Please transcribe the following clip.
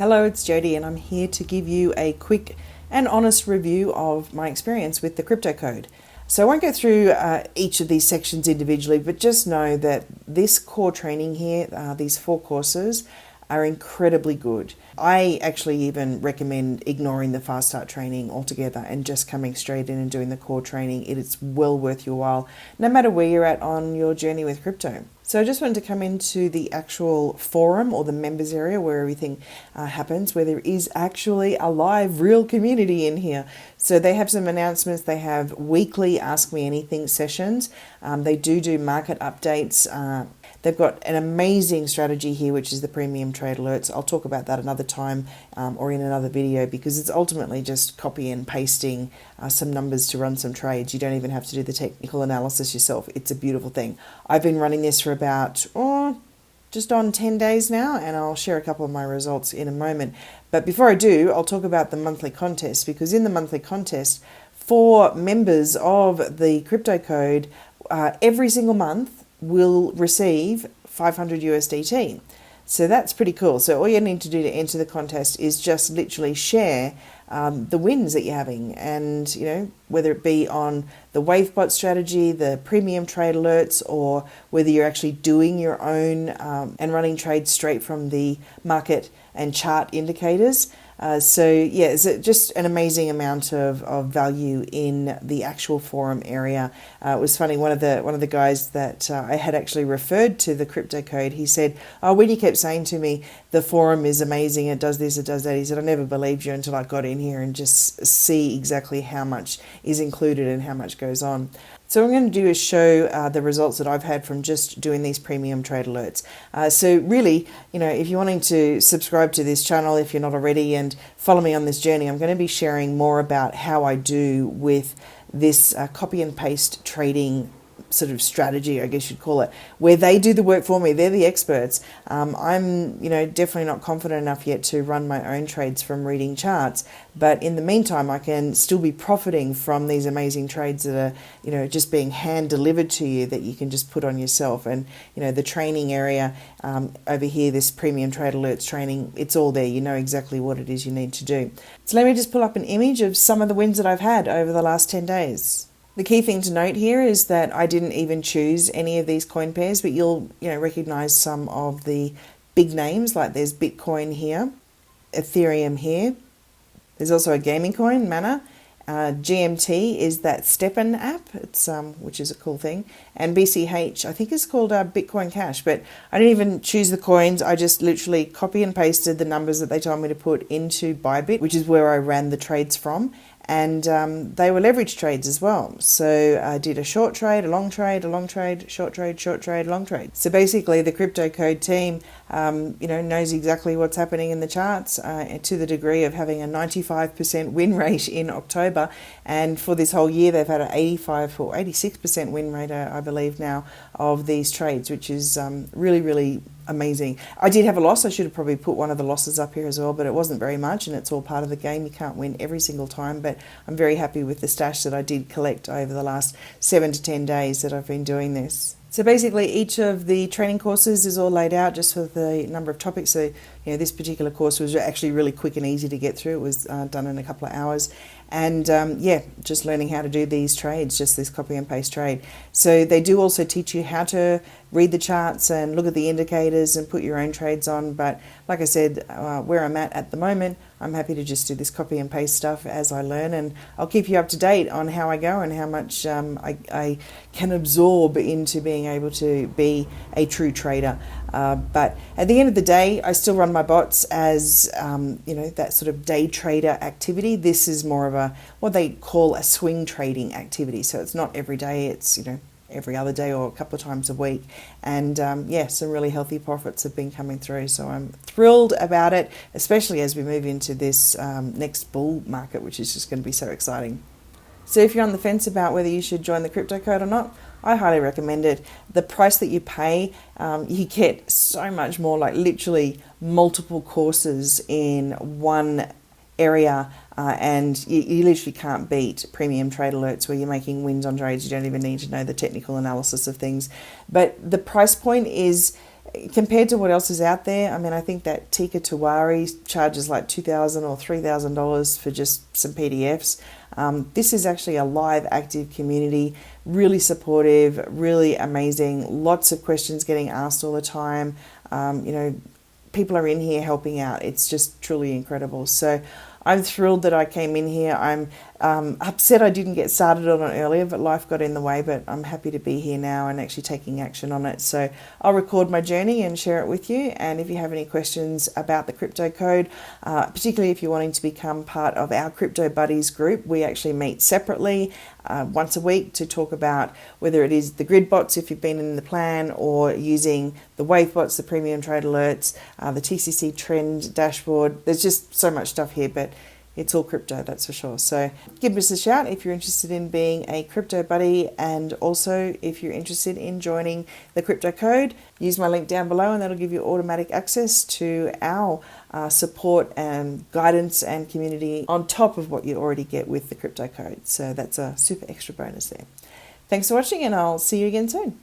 Hello, it's Jody and I'm here to give you a quick and honest review of my experience with the crypto code. So I won't go through each of these sections individually, but just know that this core training here, these 4 courses, are incredibly good. I actually even recommend ignoring the fast start training altogether and just coming straight in and doing the core training. It is well worth your while, no matter where you're at on your journey with crypto. So I just wanted to come into the actual forum or the members area where everything happens, where there is actually a live, real community in here. So they have some announcements. They have weekly Ask Me Anything sessions. They do market updates. They've got an amazing strategy here, which is the premium trade alerts. I'll talk about that another time or in another video, because it's ultimately just copy and pasting some numbers to run some trades. You don't even have to do the technical analysis yourself. It's a beautiful thing. I've been running this for about just on 10 days now, and I'll share a couple of my results in a moment. But before I do, I'll talk about the monthly contest, because in the monthly contest, for members of the crypto code, every single month will receive 500 USDT. So that's pretty cool. So all you need to do to enter the contest is just literally share the wins that you're having, and whether it be on the 𝗍𝒑𝒆 strategy, the premium trade alerts, or whether you're actually doing your own and running trades straight from the market and chart indicators. So yeah, it's just an amazing amount of value in the actual forum area. It was funny, one of the guys that I had actually referred to the crypto code, he said, when you kept saying to me, the forum is amazing, it does this, it does that, he said, I never believed you until I got in here and just see exactly how much is included and how much goes on. So what I'm going to do is show the results that I've had from just doing these premium trade alerts. So really, if you're wanting to subscribe to this channel, if you're not already, and follow me on this journey, I'm going to be sharing more about how I do with this copy and paste trading sort of strategy, I guess you'd call it, where they do the work for me. They're the experts. I'm, definitely not confident enough yet to run my own trades from reading charts, but in the meantime, I can still be profiting from these amazing trades that are, just being hand delivered to you that you can just put on yourself. And, the training area over here, this premium trade alerts training, it's all there. You know exactly what it is you need to do. So let me just pull up an image of some of the wins that I've had over the last 10 days. The key thing to note here is that I didn't even choose any of these coin pairs, but you'll recognize some of the big names, like there's Bitcoin here, Ethereum here. There's also a gaming coin, Mana. GMT is that STEPN app, it's which is a cool thing, and BCH I think is called Bitcoin Cash. But I didn't even choose the coins. I just literally copy and pasted the numbers that they told me to put into Bybit, which is where I ran the trades from. And they were leverage trades as well. So I did a short trade, a long trade, a long trade, short trade, long trade. So basically the crypto code team, knows exactly what's happening in the charts to the degree of having a 95% win rate in October. And for this whole year, they've had an 85 or 86% win rate, I believe now, of these trades, which is really, really amazing. I did have a loss. I should have probably put one of the losses up here as well, but it wasn't very much, and it's all part of the game. You can't win every single time, but I'm very happy with the stash that I did collect over the last 7 to 10 days that I've been doing this. So basically each of the training courses is all laid out just for the number of topics. So this particular course was actually really quick and easy to get through. It was done in a couple of hours. And just learning how to do these trades, just this copy and paste trade. So they do also teach you how to read the charts and look at the indicators and put your own trades on. But like I said, where I'm at the moment, I'm happy to just do this copy and paste stuff as I learn, and I'll keep you up to date on how I go and how much I can absorb into being able to be a true trader. But at the end of the day, I still run my bots as that sort of day trader activity. This is more of what they call a swing trading activity. So it's not every day, it's every other day or a couple of times a week. And some really healthy profits have been coming through. So I'm thrilled about it, especially as we move into this next bull market, which is just going to be so exciting. So if you're on the fence about whether you should join the crypto code or not, I highly recommend it. The price that you pay, you get so much more, like literally multiple courses in one area, and you literally can't beat premium trade alerts where you're making wins on trades. You don't even need to know the technical analysis of things. But the price point is compared to what else is out there, I mean, I think that 𝗃𝒂𝒂𝒃𝒂𝒃 charges like $2,000 or $3,000 for just some PDFs. This is actually a live, active community, really supportive, really amazing. Lots of questions getting asked all the time. You know, people are in here helping out. It's just truly incredible. So I'm thrilled that I came in here. I'm upset I didn't get started on it earlier, but life got in the way. But I'm happy to be here now and actually taking action on it. So I'll record my journey and share it with you. And if you have any questions about the crypto code, particularly if you're wanting to become part of our Crypto Buddies group, we actually meet separately once a week to talk about whether it is the grid bots if you've been in the plan, or using the wave bots, the premium trade alerts, the TCC trend dashboard. There's just so much stuff here, but it's all crypto, that's for sure. So give us a shout if you're interested in being a crypto buddy, and also if you're interested in joining the crypto code, use my link down below and that'll give you automatic access to our support and guidance and community on top of what you already get with the crypto code. So that's a super extra bonus there. Thanks for watching, and I'll see you again soon.